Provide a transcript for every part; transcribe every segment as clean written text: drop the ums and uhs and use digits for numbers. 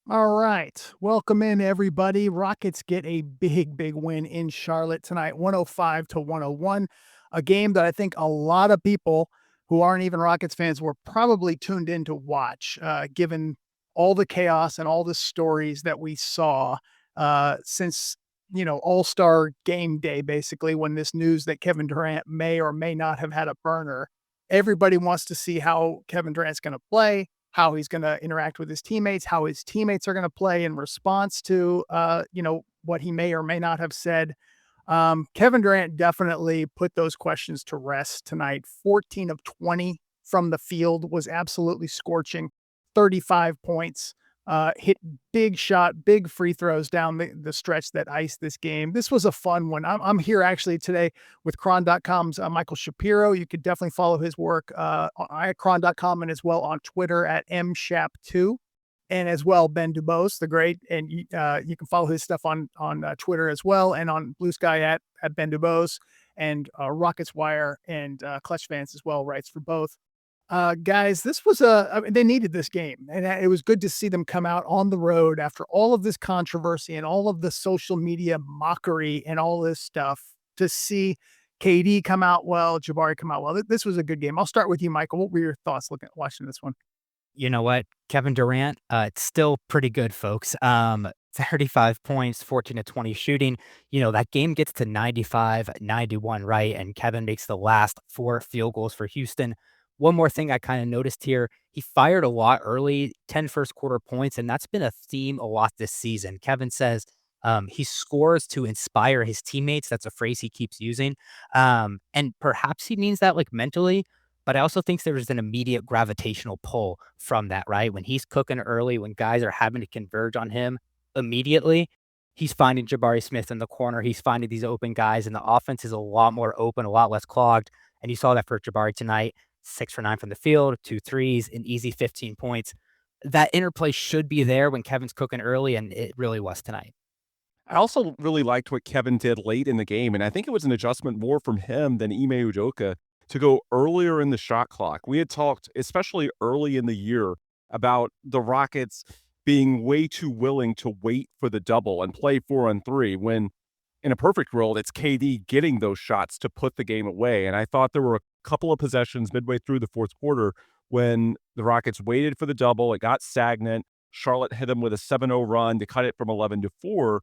All right. Welcome in, everybody. Rockets get a big win in Charlotte tonight, 105 to 101. A game that I think a lot of people who aren't even Rockets fans were probably tuned in to watch, given all the chaos and all the stories that we saw since, All Star game day, basically, when this news that Kevin Durant may or may not have had a burner. Everybody wants to see how Kevin Durant's going to play, how he's going to interact with his teammates, how his teammates are going to play in response to, what he may or may not have said. Kevin Durant definitely put those questions to rest tonight. 14 of 20 from the field was absolutely scorching. 35 points, hit big shot, big free throws down the stretch that iced this game. This was a fun one. I'm here actually today with Cron.com's Michael Shapiro. You could definitely follow his work at Cron.com and as well on Twitter at mshap2, and as well Ben DuBose, the great, and you can follow his stuff on Twitter as well, and on Blue Sky at Ben DuBose, and Rockets Wire and ClutchFans as well writes for both. Guys, this was I mean, they needed this game, and it was good to see them come out on the road after all of this controversy and all of the social media mockery and all this stuff. To see KD come out well, Jabari come out well. This was a good game. I'll start with you, Michael. What were your thoughts looking at watching this one? You know what? Kevin Durant, it's still pretty good, folks. 35 points, 14 to 20 shooting. That game gets to 95-91, right? And Kevin makes the last 4 field goals for Houston. One more thing I kind of noticed here, he fired a lot early, 10 first quarter points, and that's been a theme a lot this season. Kevin says he scores to inspire his teammates. That's a phrase he keeps using. And perhaps he means that like mentally, but I also think there's an immediate gravitational pull from that, right? When he's cooking early, when guys are having to converge on him immediately, he's finding Jabari Smith in the corner. He's finding these open guys, and the offense is a lot more open, a lot less clogged. And you saw that for Jabari tonight, 6 for 9 from the field, 2 threes, an easy 15 points. That interplay should be there when Kevin's cooking early, and it really was tonight. I also really liked what Kevin did late in the game, and I think it was an adjustment more from him than Ime Udoka to go earlier in the shot clock. We had talked, especially early in the year, about the Rockets being way too willing to wait for the double and play 4-on-3 when in a perfect world, it's KD getting those shots to put the game away. And I thought there were a couple of possessions midway through the fourth quarter when the Rockets waited for the double. It got stagnant. Charlotte hit them with a 7-0 run to cut it from 11 to 4.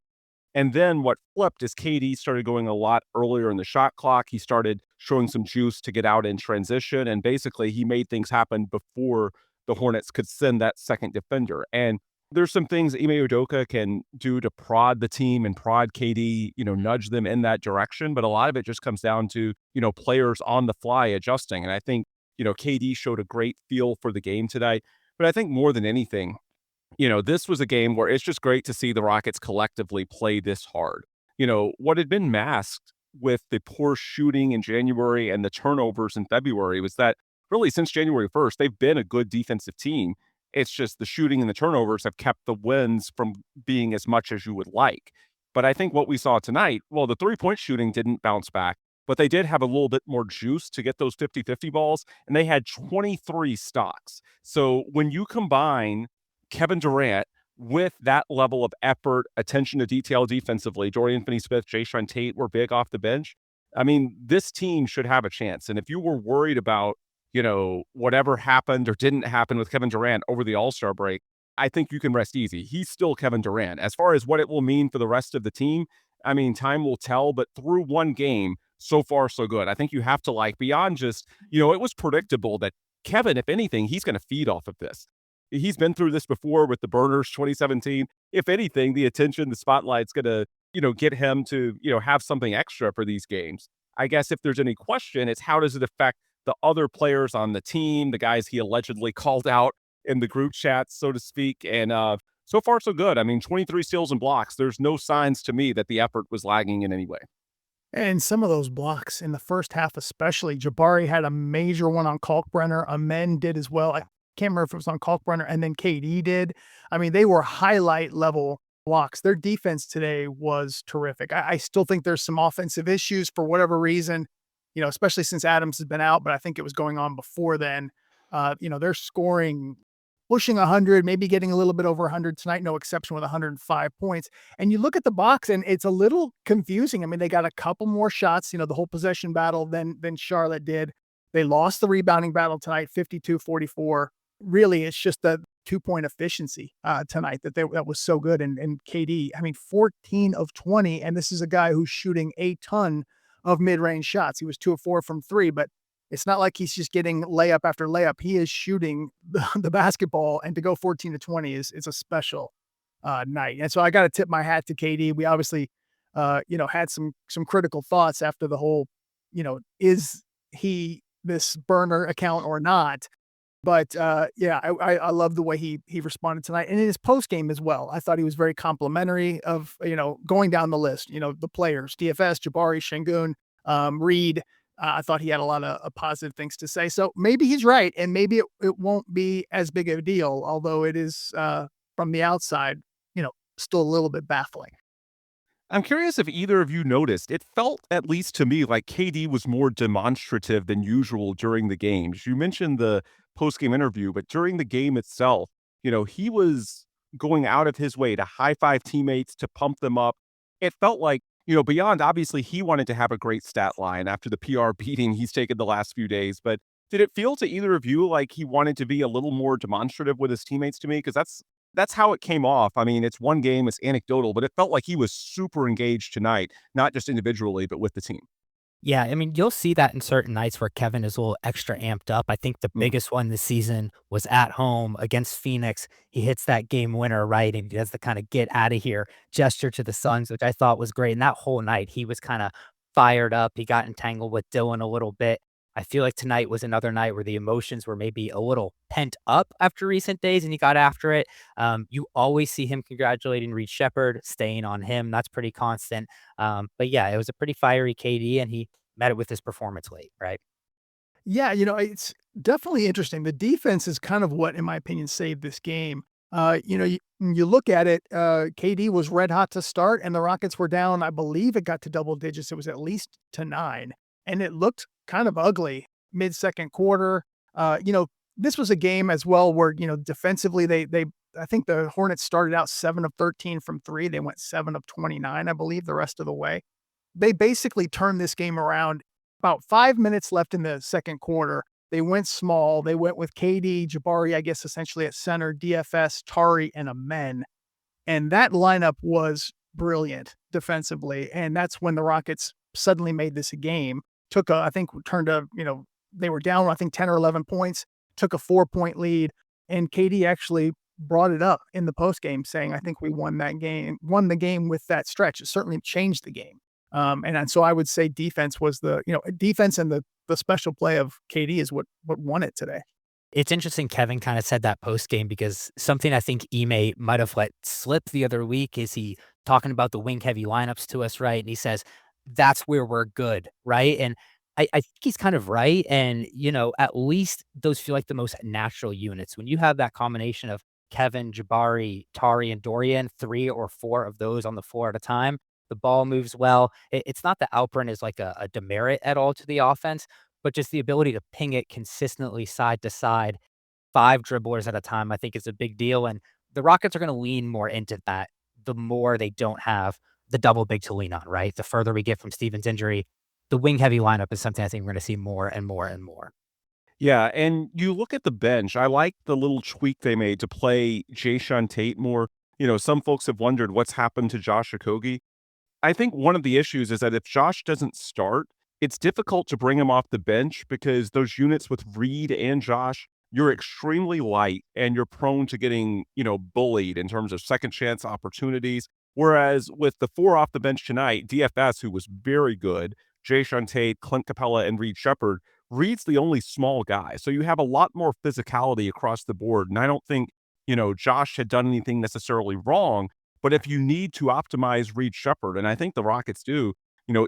And then what flipped is KD started going a lot earlier in the shot clock. He started showing some juice to get out in transition. And basically, he made things happen before the Hornets could send that second defender. And there's some things Ime Udoka can do to prod the team and prod KD, nudge them in that direction. But a lot of it just comes down to, players on the fly adjusting. And I think, KD showed a great feel for the game today. But I think more than anything, this was a game where it's just great to see the Rockets collectively play this hard. What had been masked with the poor shooting in January and the turnovers in February was that really since January 1st, they've been a good defensive team. It's just the shooting and the turnovers have kept the wins from being as much as you would like. But I think what we saw tonight, well, the 3-point shooting didn't bounce back, but they did have a little bit more juice to get those 50-50 balls, and they had 23 stocks. So when you combine Kevin Durant with that level of effort, attention to detail defensively, Dorian Finney-Smith, Jae'Sean Tate were big off the bench. I mean, this team should have a chance. And if you were worried about, whatever happened or didn't happen with Kevin Durant over the All-Star break, I think you can rest easy. He's still Kevin Durant. As far as what it will mean for the rest of the team, I mean, time will tell, but through one game, so far, so good. I think you have to beyond just, it was predictable that Kevin, if anything, he's going to feed off of this. He's been through this before with the Burners 2017. If anything, the attention, the spotlight's going to, get him to, have something extra for these games. I guess if there's any question, it's how does it affect the other players on the team, the guys he allegedly called out in the group chat, so to speak. And so far, so good. I mean, 23 steals and blocks. There's no signs to me that the effort was lagging in any way. And some of those blocks in the first half, especially, Jabari had a major one on Kalkbrenner. Amen did as well. I can't remember if it was on Kalkbrenner, and then KD did. I mean, they were highlight level blocks. Their defense today was terrific. I still think there's some offensive issues for whatever reason, especially since Adams has been out, but I think it was going on before then. Their scoring pushing 100, maybe getting a little bit over 100 tonight, no exception with 105 points. And you look at the box and it's a little confusing. I mean, they got a couple more shots, the whole possession battle than Charlotte did. They lost the rebounding battle tonight, 52-44. Really, it's just the 2-point efficiency tonight that was so good. And KD, I mean, 14 of 20, and this is a guy who's shooting a ton of mid-range shots. He was 2 of 4 from 3, but it's not like he's just getting layup after layup. He is shooting the basketball, and to go 14 to 20 is a special night. And so I got to tip my hat to KD. We obviously, had some critical thoughts after the whole, is he this burner account or not? But yeah, I love the way he responded tonight, and in his post game as well. I thought he was very complimentary of going down the list. The players: DFS, Jabari, Şengün, Reed. I thought he had a lot of positive things to say. So maybe he's right, and maybe it won't be as big of a deal, although it is from the outside, still a little bit baffling. I'm curious if either of you noticed, it felt, at least to me, like KD was more demonstrative than usual during the games. You mentioned the post-game interview, but during the game itself, he was going out of his way to high five teammates, to pump them up. It felt like, beyond obviously he wanted to have a great stat line after the PR beating he's taken the last few days, but did it feel to either of you like he wanted to be a little more demonstrative with his teammates to me? Because that's how it came off. I mean, it's one game, it's anecdotal, but it felt like he was super engaged tonight, not just individually, but with the team. Yeah, I mean, you'll see that in certain nights where Kevin is a little extra amped up. I think the Mm. biggest one this season was at home against Phoenix. He hits that game winner, right? And he does the kind of get out of here gesture to the Suns, which I thought was great. And that whole night, he was kind of fired up. He got entangled with Dylan a little bit. I feel like tonight was another night where the emotions were maybe a little pent up after recent days and he got after it. You always see him congratulating Reed Sheppard, staying on him. That's pretty constant. But yeah, it was a pretty fiery KD, and he met it with his performance late, right? Yeah, it's definitely interesting. The defense is kind of what, in my opinion, saved this game. When you look at it, KD was red hot to start, and the Rockets were down. I believe it got to double digits. It was at least to 9, and it looked kind of ugly mid second quarter. This was a game as well where defensively they I think the Hornets started out 7 of 13 from 3. They went 7 of 29, I believe, the rest of the way. They basically turned this game around. About 5 minutes left in the second quarter. They went small. They went with KD, Jabari, I guess, essentially at center, DFS, Tari, and Amen. And that lineup was brilliant defensively. And that's when the Rockets suddenly made this a game. I think, turned they were down, I think, 10 or 11 points, took a 4-point lead. And KD actually brought it up in the post game, saying, I think we won the game with that stretch. It certainly changed the game. And so I would say defense was defense, and the special play of KD is what won it today. It's interesting Kevin kind of said that post game because something I think Ime might have let slip the other week is he talking about the wing heavy lineups to us, right? And he says, that's where we're good, right? And I think he's kind of right. And, at least those feel like the most natural units. When you have that combination of Kevin, Jabari, Tari, and Dorian, 3 or 4 of those on the floor at a time, the ball moves well. It's not that Alperen is like a demerit at all to the offense, but just the ability to ping it consistently side to side, 5 dribblers at a time, I think is a big deal. And the Rockets are going to lean more into that the more they don't have the double big to lean on, right? The further we get from Stevens' injury, the wing heavy lineup is something I think we're going to see more and more and more. Yeah, and you look at the bench, I like the little tweak they made to play Jae'Sean Tate more. Some folks have wondered what's happened to Josh Okogie. I think one of the issues is that if Josh doesn't start, it's difficult to bring him off the bench because those units with Reed and Josh, you're extremely light and you're prone to getting, bullied in terms of second chance opportunities. Whereas with the 4 off the bench tonight, DFS, who was very good, Jae'Sean Tate, Clint Capella, and Reed Sheppard, Reed's the only small guy. So you have a lot more physicality across the board. And I don't think, Josh had done anything necessarily wrong. But if you need to optimize Reed Sheppard, and I think the Rockets do,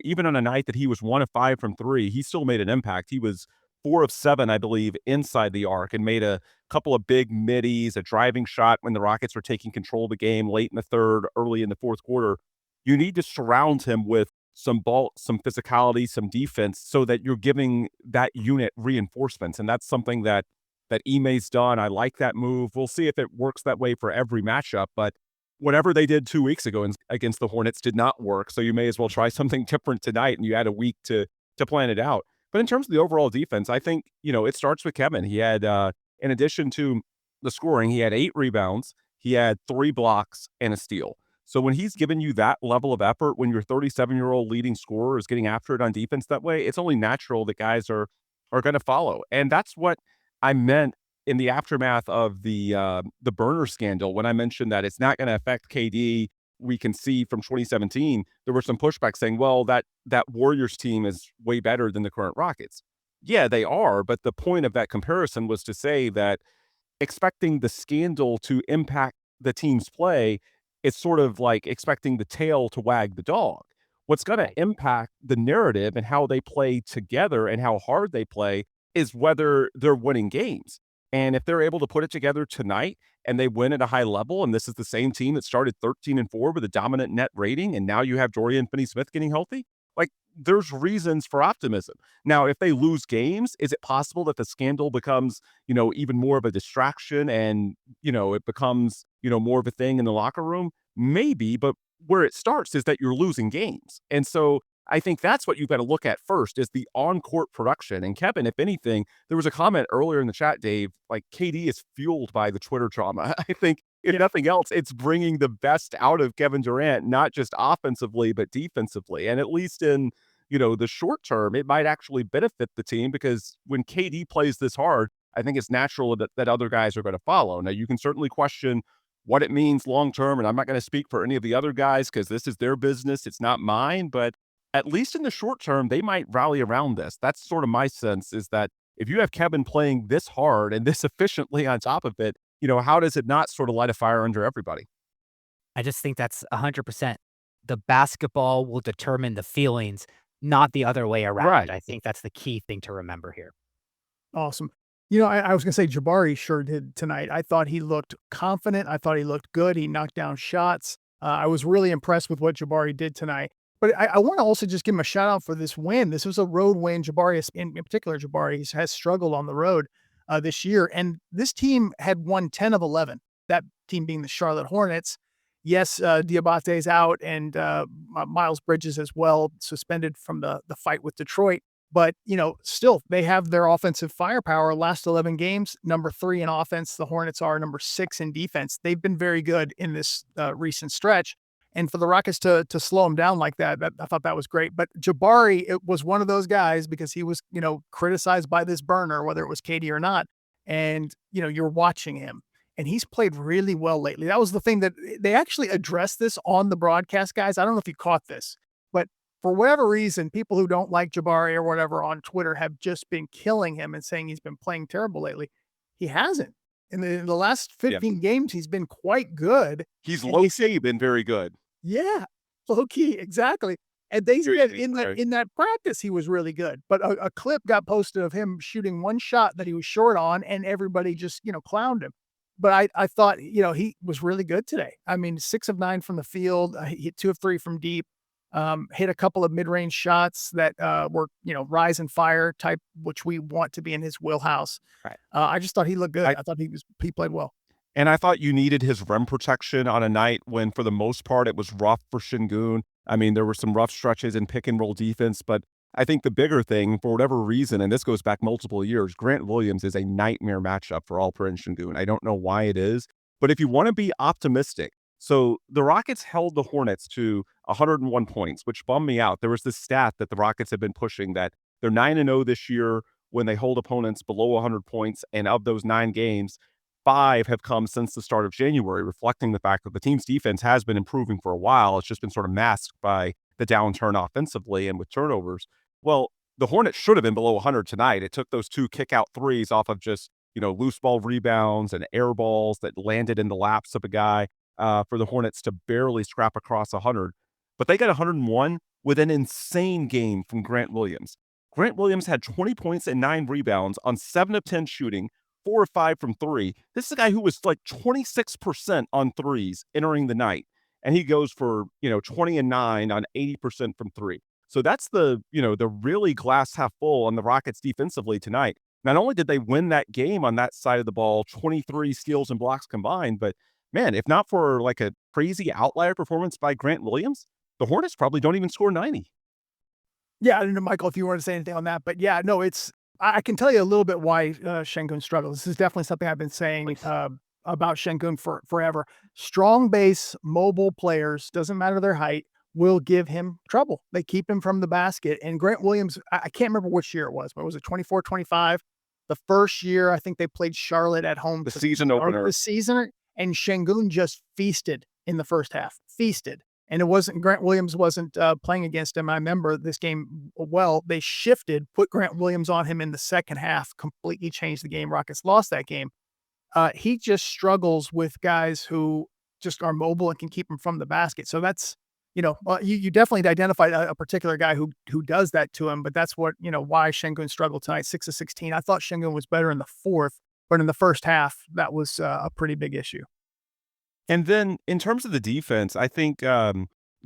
even on a night that he was 1 of 5 from 3, he still made an impact. He was 4 of 7, I believe, inside the arc and made a couple of big middies, a driving shot when the Rockets were taking control of the game late in the third, early in the fourth quarter. You need to surround him with some bulk, some physicality, some defense so that you're giving that unit reinforcements. And that's something that that Ime's done. I like that move. We'll see if it works that way for every matchup, but whatever they did 2 weeks ago against the Hornets did not work, so you may as well try something different tonight, and you had a week to plan it out. But in terms of the overall defense, I think, it starts with Kevin. He had, in addition to the scoring, he had 8 rebounds, he had 3 blocks, and a steal. So when he's given you that level of effort, when your 37-year-old leading scorer is getting after it on defense that way, it's only natural that guys are gonna follow. And that's what I meant in the aftermath of the burner scandal, when I mentioned that it's not gonna affect KD. We can see from 2017, there were some pushback saying, well, that Warriors team is way better than the current Rockets. Yeah, they are, but the point of that comparison was to say that expecting the scandal to impact the team's play is sort of like expecting the tail to wag the dog. What's going to impact the narrative and how they play together and how hard they play is whether they're winning games. And if they're able to put it together tonight and they win at a high level, and this is the same team that started 13-4 with a dominant net rating, and now you have Dorian Finney-Smith getting healthy, like, there's reasons for optimism. Now, if they lose games, is it possible that the scandal becomes, even more of a distraction and, it becomes, more of a thing in the locker room? Maybe, but where it starts is that you're losing games. And so I think that's what you've got to look at first is the on-court production. And Kevin, if anything, there was a comment earlier in the chat, Dave, like KD is fueled by the Twitter drama. I think if nothing else, it's bringing the best out of Kevin Durant, not just offensively, but defensively. And at least in, the short term, it might actually benefit the team because when KD plays this hard, I think it's natural that other guys are going to follow. Now, you can certainly question what it means long term, and I'm not going to speak for any of the other guys because this is their business. It's not mine, but at least in the short term, they might rally around this. That's sort of my sense, is that if you have Kevin playing this hard and this efficiently on top of it, how does it not sort of light a fire under everybody? I just think that's 100%. The basketball will determine the feelings, not the other way around. Right. I think that's the key thing to remember here. Awesome. I was going to say Jabari sure did tonight. I thought he looked confident. I thought he looked good. He knocked down shots. I was really impressed with what Jabari did tonight. But I want to also just give him a shout out for this win. This was a road win. Jabari, in particular, Jabari has struggled on the road this year. And this team had won 10 of 11, that team being the Charlotte Hornets. Yes, Diabate's out and Miles Bridges as well, suspended from the fight with Detroit. But, still, they have their offensive firepower. Last 11 games, number 3 in offense. The Hornets are number 6 in defense. They've been very good in this recent stretch. And for the Rockets to slow them down like that, I thought that was great. But Jabari, it was one of those guys because he was, criticized by this burner, whether it was KD or not. And, you're watching him. And he's played really well lately. That was the thing that they actually addressed this on the broadcast, guys. I don't know if you caught this, but for whatever reason, people who don't like Jabari or whatever on Twitter have just been killing him and saying he's been playing terrible lately. He hasn't. In the last 15 games, he's been quite good. He's low-key been very good. Yeah, low-key, exactly. And they said in that practice, he was really good. But a clip got posted of him shooting one shot that he was short on, and everybody just, clowned him. But I thought, he was really good today. I mean, 6 of 9 from the field. He hit 2 of 3 from deep. Hit a couple of mid-range shots that were, rise and fire type, which we want to be in his wheelhouse. Right. I just thought he looked good. I thought he played well. And I thought you needed his rim protection on a night when, for the most part, it was rough for Şengün. I mean, there were some rough stretches in pick-and-roll defense, but I think the bigger thing, for whatever reason, and this goes back multiple years, Grant Williams is a nightmare matchup for Alperen Şengün. I don't know why it is, but if you want to be optimistic, so the Rockets held the Hornets to 101 points, which bummed me out. There was this stat that the Rockets have been pushing that they're 9-0 this year when they hold opponents below 100 points, and of those 9 games, 5 have come since the start of January, reflecting the fact that the team's defense has been improving for a while. It's just been sort of masked by the downturn offensively and with turnovers. Well, the Hornets should have been below 100 tonight. It took those 2 kick-out threes off of just, loose ball rebounds and air balls that landed in the laps of a guy for the Hornets to barely scrap across 100. But they got 101 with an insane game from Grant Williams. Grant Williams had 20 points and 9 rebounds on 7 of 10 shooting, 4 of 5 from 3. This is a guy who was like 26% on threes entering the night. And he goes for, 20 and 9 on 80% from 3. So that's the really glass half full on the Rockets defensively tonight. not only did they win that game on that side of the ball, 23 steals and blocks combined, but man, if not for like a crazy outlier performance by Grant Williams, the Hornets probably don't even score 90. Yeah, I don't know, Michael, if you want to say anything on that, but yeah, no, I can tell you a little bit why Şengün struggles. This is definitely something I've been saying about Şengün for forever. Strong base, mobile players, doesn't matter their height, will give him trouble. They keep him from the basket. And Grant Williams, I can't remember which year it was, but was it 24, 25? The first year, I think they played Charlotte at home. The season opener. The season, and Şengün just feasted in the first half. Feasted. And it wasn't Grant Williams wasn't playing against him. I remember this game well. They shifted, put Grant Williams on him in the second half, completely changed the game. Rockets lost that game. He just struggles with guys who just are mobile and can keep him from the basket. So that's, you definitely identified a particular guy who does that to him, but that's what, why Şengün struggled tonight, 6 of 16. I thought Şengün was better in the fourth, but in the first half, that was a pretty big issue. And then in terms of the defense, I think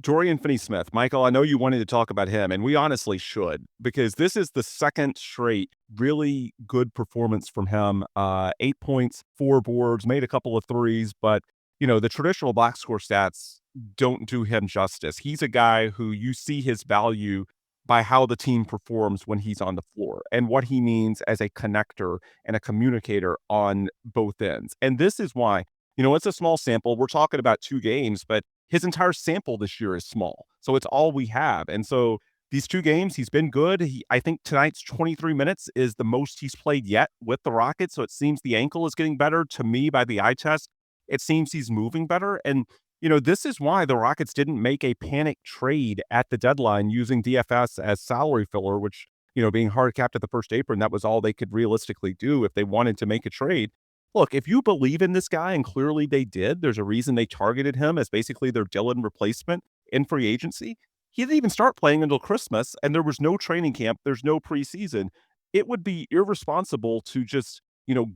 Dorian Finney-Smith, Michael, I know you wanted to talk about him, and we honestly should, because this is the second straight really good performance from him. 8 points, 4 boards, made a couple of threes, but the traditional box score stats don't do him justice. He's a guy who you see his value by how the team performs when he's on the floor and what he means as a connector and a communicator on both ends. And this is why, it's a small sample. We're talking about 2 games, but his entire sample this year is small. So it's all we have. And so these 2 games, he's been good. I think tonight's 23 minutes is the most he's played yet with the Rockets. So it seems the ankle is getting better to me by the eye test. It seems he's moving better. And, this is why the Rockets didn't make a panic trade at the deadline using DFS as salary filler, which, being hard capped at the first apron, that was all they could realistically do if they wanted to make a trade. Look, if you believe in this guy, and clearly they did, there's a reason they targeted him as basically their Dillon replacement in free agency. He didn't even start playing until Christmas, and there was no training camp. There's no preseason. It would be irresponsible to just,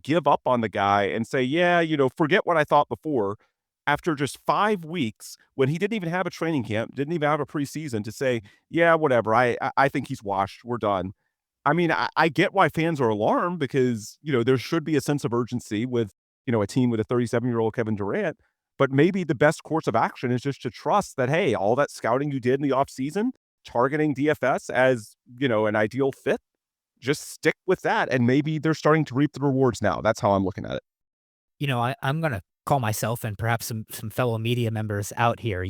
give up on the guy and say, yeah, forget what I thought before. After just 5 weeks, when he didn't even have a training camp, didn't even have a preseason, to say, yeah, whatever, I think he's washed. We're done. I mean, I get why fans are alarmed because, there should be a sense of urgency with, a team with a 37-year-old Kevin Durant. But maybe the best course of action is just to trust that, hey, all that scouting you did in the offseason, targeting DFS as, an ideal fit, just stick with that. And maybe they're starting to reap the rewards now. That's how I'm looking at it. I'm going to call myself and perhaps some fellow media members out here.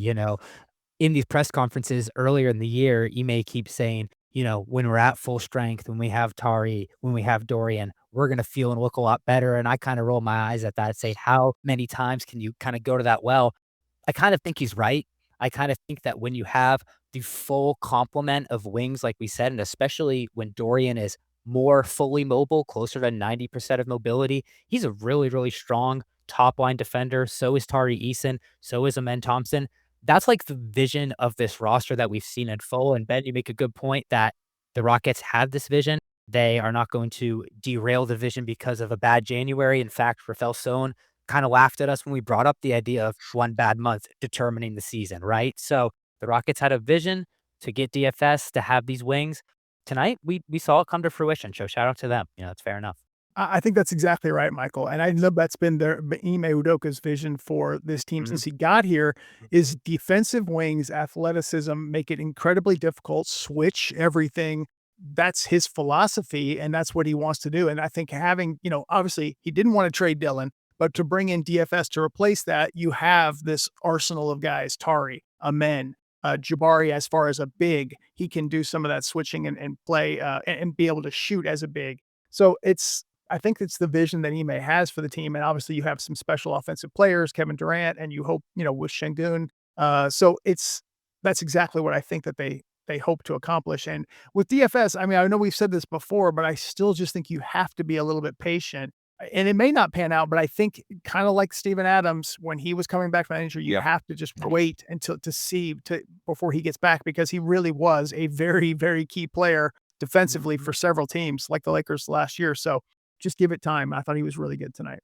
In these press conferences earlier in the year, Ime keeps saying, when we're at full strength, when we have Tari, when we have Dorian, we're going to feel and look a lot better. And I kind of roll my eyes at that and say, how many times can you kind of go to that well? I kind of think he's right. I kind of think that when you have the full complement of wings, like we said, and especially when Dorian is more fully mobile, closer to 90% of mobility, he's a really, really strong top line defender. So is Tari Eason. So is Amen Thompson. That's like the vision of this roster that we've seen in full. And Ben, you make a good point that the Rockets have this vision. They are not going to derail the vision because of a bad January. In fact, Rafael Sohn kind of laughed at us when we brought up the idea of one bad month determining the season, right? So the Rockets had a vision to get DFS, to have these wings. Tonight, we saw it come to fruition. So shout out to them. It's fair enough. I think that's exactly right, Michael. And I know that's been Ime Udoka's vision for this team since he got here, is defensive wings, athleticism, make it incredibly difficult, switch everything. That's his philosophy, and that's what he wants to do. And I think having, obviously he didn't want to trade Dillon, but to bring in DFS to replace that, you have this arsenal of guys, Tari, Amen, Jabari, as far as a big, he can do some of that switching and play and be able to shoot as a big. So I think it's the vision that Ime has for the team. And obviously you have some special offensive players, Kevin Durant, and you hope, with Şengün. So that's exactly what I think that they hope to accomplish. And with DFS, I mean, I know we've said this before, but I still just think you have to be a little bit patient. And it may not pan out, but I think kind of like Steven Adams, when he was coming back from that injury, you have to just wait until before he gets back, because he really was a very, very key player defensively for several teams like the Lakers last year. So just give it time. I thought he was really good tonight.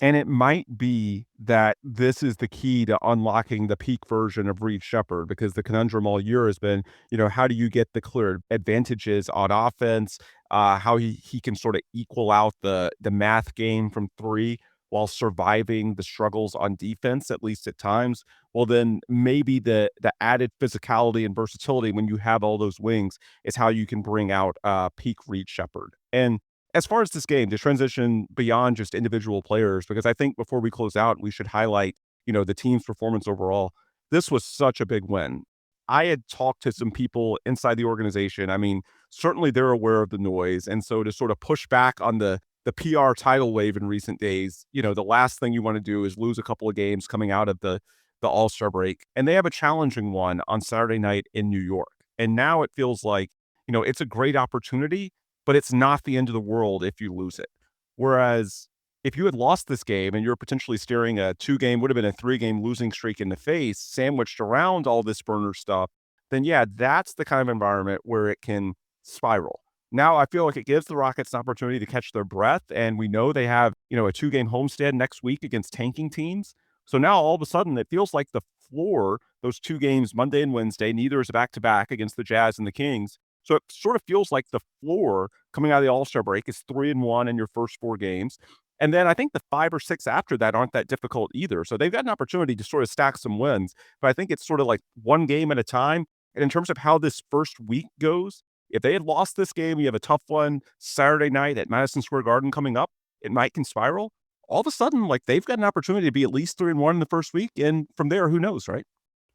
And it might be that this is the key to unlocking the peak version of Reed Sheppard, because the conundrum all year has been, how do you get the clear advantages on offense? how he can sort of equal out the math game from three while surviving the struggles on defense, at least at times. Well, then maybe the added physicality and versatility when you have all those wings is how you can bring out peak Reed Sheppard. And as far as this game, to transition beyond just individual players, because I think before we close out, we should highlight, the team's performance overall. This was such a big win. I had talked to some people inside the organization. I mean, certainly they're aware of the noise. And so to sort of push back on the PR tidal wave in recent days, the last thing you want to do is lose a couple of games coming out of the All-Star break. And they have a challenging one on Saturday night in New York. And now it feels like, it's a great opportunity, but it's not the end of the world if you lose it. Whereas if you had lost this game and you're potentially staring a 2-game, would have been a 3-game losing streak in the face, sandwiched around all this burner stuff, then yeah, that's the kind of environment where it can spiral. Now I feel like it gives the Rockets an opportunity to catch their breath, and we know they have, a 2-game homestand next week against tanking teams. So now all of a sudden it feels like the floor, those 2 games, Monday and Wednesday, neither is a back-to-back against the Jazz and the Kings. So it sort of feels like the floor coming out of the All-Star break is 3-1 in your first 4 games. And then I think the 5 or 6 after that aren't that difficult either. So they've got an opportunity to sort of stack some wins. But I think it's sort of like one game at a time. And in terms of how this first week goes, if they had lost this game, you have a tough one Saturday night at Madison Square Garden coming up, it might can spiral. All of a sudden, like they've got an opportunity to be at least 3-1 in the first week. And from there, who knows, right?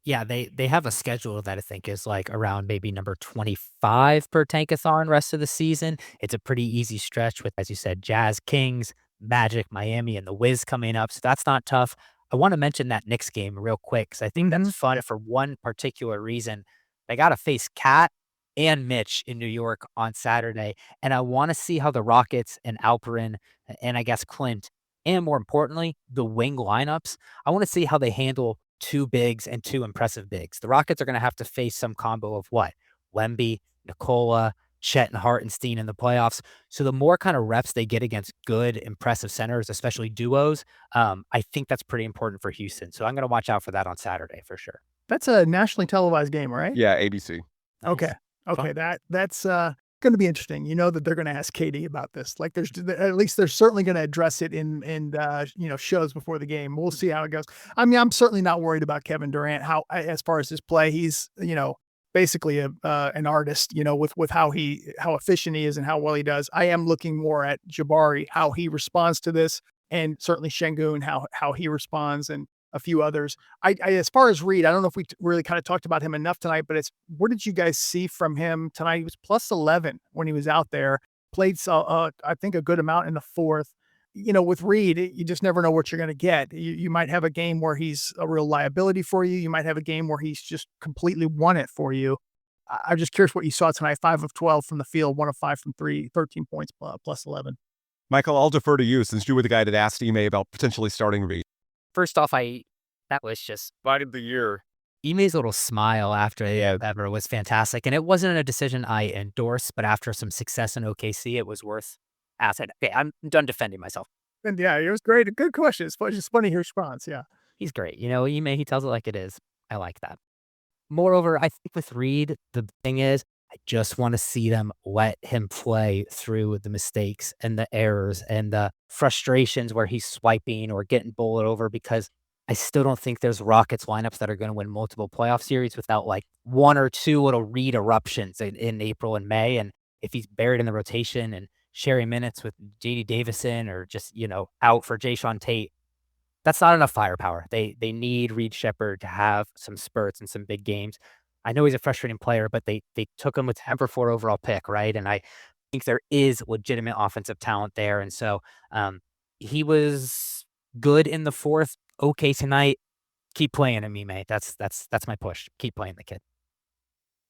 Yeah, they have a schedule that I think is, like, around maybe number 25 per tankathon rest of the season. It's a pretty easy stretch with, as you said, Jazz, Kings, Magic, Miami, and the Wiz coming up, so that's not tough. I wanna mention that Knicks game real quick because I think that's fun for one particular reason. They gotta face Cat and Mitch in New York on Saturday, and I wanna see how the Rockets and Alperin, and I guess Clint, and more importantly, the wing lineups, I wanna see how they handle 2 bigs and 2 impressive bigs. The Rockets are gonna have to face some combo of what? Wemby, Nikola, Chet, and Hartenstein in the playoffs. So the more kind of reps they get against good, impressive centers, especially duos, I think that's pretty important for Houston. So I'm gonna watch out for that on Saturday for sure. That's a nationally televised game, right? Yeah, ABC. Okay. Nice. Okay, Fun. that's gonna be interesting. You know that they're gonna ask Katie about this. Like, there's at least they're certainly gonna address it in shows before the game. We'll see how it goes. I mean, I'm certainly not worried about Kevin Durant. How as far as his play, he's basically an artist. With how efficient he is and how well he does. I am looking more at Jabari, how he responds to this, and certainly Şengün, how he responds, and a few others. I as far as Reed, I don't know if we really kind of talked about him enough tonight, but what did you guys see from him tonight? He was plus 11 when he was out there. Played I think a good amount in the fourth. With Reed, you just never know what you're going to get. You might have a game where he's a real liability for you. You might have a game where he's just completely won it for you. I'm just curious what you saw tonight. 5 of 12 from the field, 1 of 5 from 3, 13 points plus 11. Michael, I'll defer to you since you were the guy that asked Ime about potentially starting Reed. First off, that was just Fight of the year. Ime's little smile after ever was fantastic, and it wasn't a decision I endorsed, but after some success in OKC, it was worth asking. Okay, I'm done defending myself. And yeah, it was great. Good question. It's just funny his response. Yeah. He's great. Ime, he tells it like it is. I like that. Moreover, I think with Reed, the thing is, I just want to see them let him play through the mistakes and the errors and the frustrations where he's swiping or getting bowled over because I still don't think there's Rockets lineups that are going to win multiple playoff series without like 1 or 2 little Reed eruptions in April and May. And if he's buried in the rotation and sharing minutes with JD Davison or just, out for Jae'Sean Tate, that's not enough firepower. They need Reed Sheppard to have some spurts and some big games. I know he's a frustrating player, but they took him with number 4 overall pick, right? And I think there is legitimate offensive talent there. And so he was good in the fourth. Okay tonight. Keep playing him, Ime. That's my push. Keep playing the kid.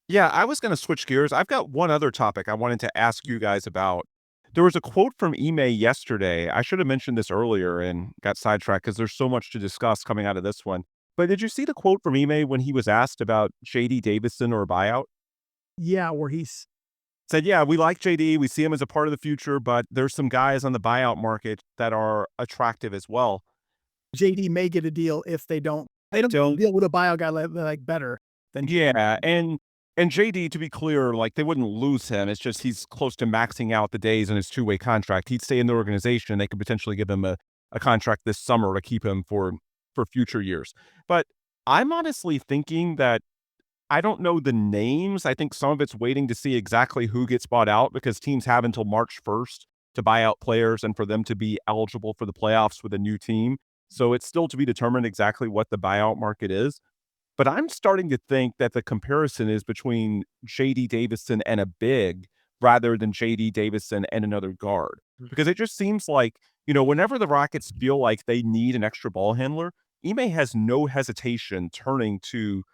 Yeah, I was going to switch gears. I've got one other topic I wanted to ask you guys about. There was a quote from Ime yesterday. I should have mentioned this earlier and got sidetracked because there's so much to discuss coming out of this one. But did you see the quote from Ime when he was asked about JD Davison or a buyout? Yeah, where he's Said, yeah, we like JD. We see him as a part of the future, but there's some guys on the buyout market that are attractive as well. JD may get a deal if they don't deal with a buyout guy like better than Yeah, and And JD, to be clear, like they wouldn't lose him. It's just he's close to maxing out the days in his two-way contract. He'd stay in the organization, and they could potentially give him a contract this summer to keep him for future years. But I'm honestly thinking that I don't know the names. I think some of it's waiting to see exactly who gets bought out because teams have until March 1st to buy out players and for them to be eligible for the playoffs with a new team. So it's still to be determined exactly what the buyout market is. But I'm starting to think that the comparison is between J.D. Davison and a big rather than J.D. Davison and another guard. Because it just seems like, whenever the Rockets feel like they need an extra ball handler, Ime has no hesitation turning to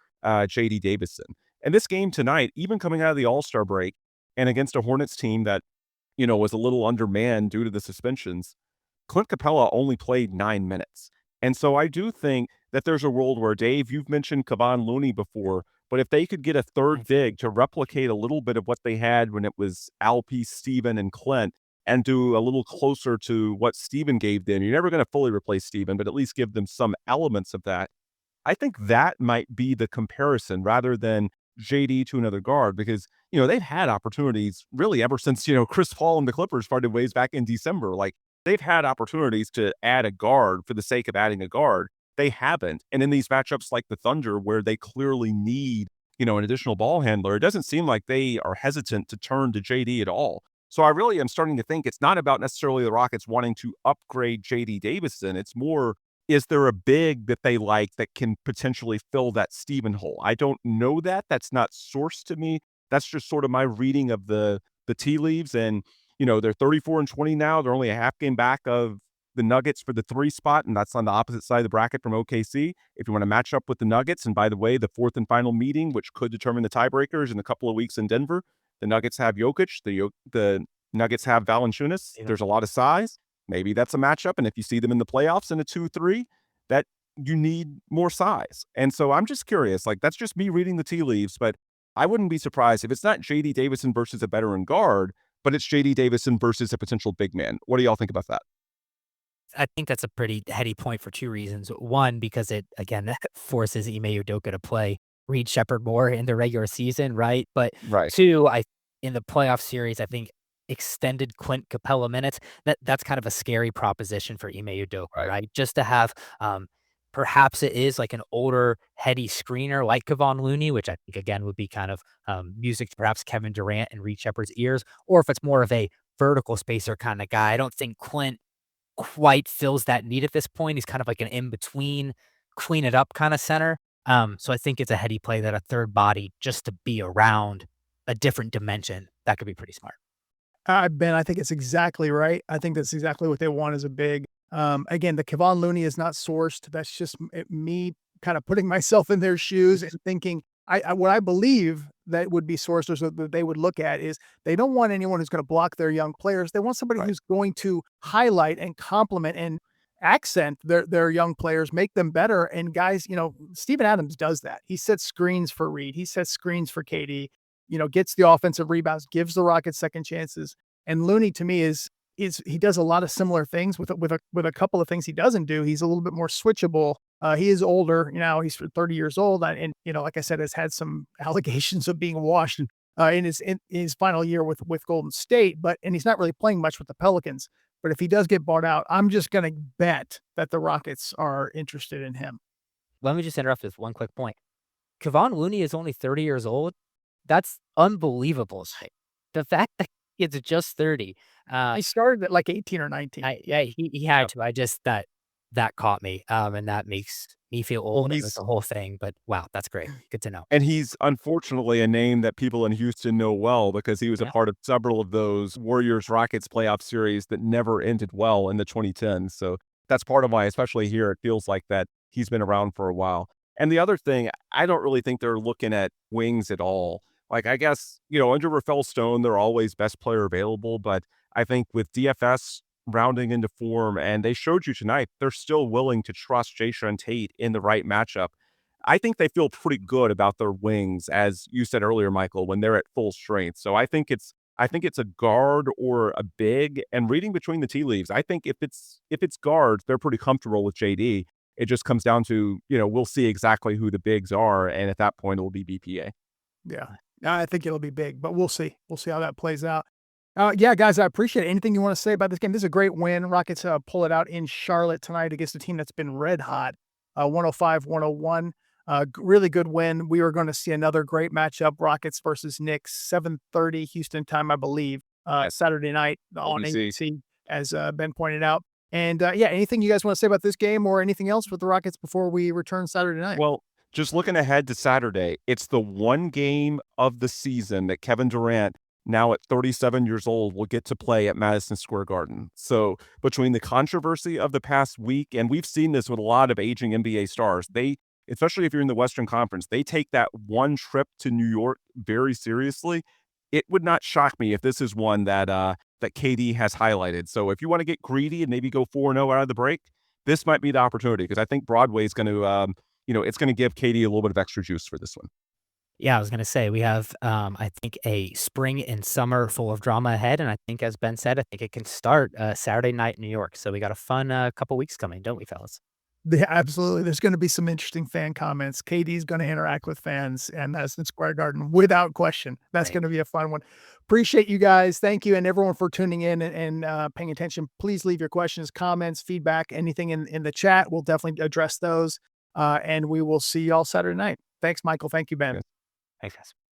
J.D. Davison. And this game tonight, even coming out of the All-Star break and against a Hornets team that, was a little undermanned due to the suspensions, Clint Capella only played 9 minutes. And so I do think that there's a world where, Dave, you've mentioned Kevon Looney before, but if they could get a third big to replicate a little bit of what they had when it was Alpe, Steven, and Clint, and do a little closer to what Steven gave them, you're never going to fully replace Steven, but at least give them some elements of that. I think that might be the comparison rather than JD to another guard because, they've had opportunities really ever since, Chris Paul and the Clippers parted ways back in December. Like, they've had opportunities to add a guard for the sake of adding a guard. They haven't. And in these matchups like the Thunder, where they clearly need, an additional ball handler, it doesn't seem like they are hesitant to turn to JD at all. So I really am starting to think it's not about necessarily the Rockets wanting to upgrade JD Davison. It's more, is there a big that they like that can potentially fill that Steven hole? I don't know that. That's not sourced to me. That's just sort of my reading of the tea leaves. And, they're 34-20 now. They're only a half game back of the Nuggets for the 3 spot, and that's on the opposite side of the bracket from OKC. If you want to match up with the Nuggets, and by the way, the 4th and final meeting, which could determine the tiebreakers in a couple of weeks in Denver, the Nuggets have Jokic, the Nuggets have Valanciunas. Yeah. There's a lot of size. Maybe that's a matchup, and if you see them in the playoffs in a 2-3, that you need more size. And so I'm just curious, like that's just me reading the tea leaves, but I wouldn't be surprised if it's not J.D. Davison versus a veteran guard, but it's J.D. Davison versus a potential big man. What do y'all think about that? I think that's a pretty heady point for 2 reasons. One, because it, again, forces Ime Udoka to play Reed Sheppard more in the regular season, right? But Right. 2, in the playoff series, I think extended Clint Capella minutes, that's kind of a scary proposition for Ime Udoka, right? Just to have, perhaps it is like an older, heady screener like Kevon Looney, which I think, again, would be kind of music to perhaps Kevin Durant and Reed Sheppard's ears, or if it's more of a vertical spacer kind of guy. I don't think Clint quite fills that need at this point. He's kind of like an in-between, clean it up kind of center. So I think it's a heady play that a third body just to be around a different dimension, that could be pretty smart. Ben, I think it's exactly right. I think that's exactly what they want as a big. Again, the Kevon Looney is not sourced. That's just me kind of putting myself in their shoes and thinking, what I believe that would be sourced or that they would look at is they don't want anyone who's going to block their young players. They want somebody who's going to highlight and complement and accent their young players, make them better. And guys, Steven Adams does that. He sets screens for Reed. He sets screens for KD, gets the offensive rebounds, gives the Rockets second chances. And Looney to me is he does a lot of similar things with a couple of things he doesn't do. He's a little bit more switchable. He is older, he's 30 years old. And, like I said, has had some allegations of being washed in his final year with Golden State, and he's not really playing much with the Pelicans. But if he does get bought out, I'm just going to bet that the Rockets are interested in him. Let me just interrupt with one quick point. Kevon Looney is only 30 years old. That's unbelievable. The fact that he's just 30. He started at like 18 or 19. He had to. I just that caught me, and that makes me feel old. Well, the whole thing, but wow, that's great. Good to know. And he's unfortunately a name that people in Houston know well because he was a part of several of those Warriors-Rockets playoff series that never ended well in the 2010s. So that's part of why, especially here, it feels like that he's been around for a while. And the other thing, I don't really think they're looking at wings at all. Like, I guess, under Rafael Stone, they're always best player available, but I think with DFS rounding into form, and they showed you tonight, they're still willing to trust Jae'Sean Tate in the right matchup. I think they feel pretty good about their wings, as you said earlier, Michael, when they're at full strength. So I think it's a guard or a big, and reading between the tea leaves, I think if it's guards, they're pretty comfortable with JD. It just comes down to, we'll see exactly who the bigs are, and at that point, it will be BPA. Yeah. I think it'll be big, but we'll see. We'll see how that plays out. Yeah, guys, I appreciate it. Anything you want to say about this game? This is a great win. Rockets pull it out in Charlotte tonight against a team that's been red hot, 105-101. Really good win. We are going to see another great matchup, Rockets versus Knicks, 7:30 Houston time, I believe, Saturday night on ABC, as Ben pointed out. And yeah, anything you guys want to say about this game or anything else with the Rockets before we return Saturday night? Well, just looking ahead to Saturday, it's the one game of the season that Kevin Durant, now at 37 years old, will get to play at Madison Square Garden. So between the controversy of the past week, and we've seen this with a lot of aging NBA stars, especially if you're in the Western Conference, they take that one trip to New York very seriously. It would not shock me if this is one that KD has highlighted. So if you want to get greedy and maybe go 4-0 out of the break, this might be the opportunity, because I think Broadway is going to, it's going to give KD a little bit of extra juice for this one. Yeah, I was going to say we have, I think, a spring and summer full of drama ahead. And I think, as Ben said, I think it can start Saturday night in New York. So we got a fun couple weeks coming, don't we, fellas? Yeah, absolutely. There's going to be some interesting fan comments. KD's going to interact with fans and Madison Square Garden without question. That's going to be a fun one. Appreciate you guys. Thank you. And everyone for tuning in and paying attention. Please leave your questions, comments, feedback, anything in the chat. We'll definitely address those. And we will see y'all Saturday night. Thanks, Michael. Thank you, Ben. Thanks, guys.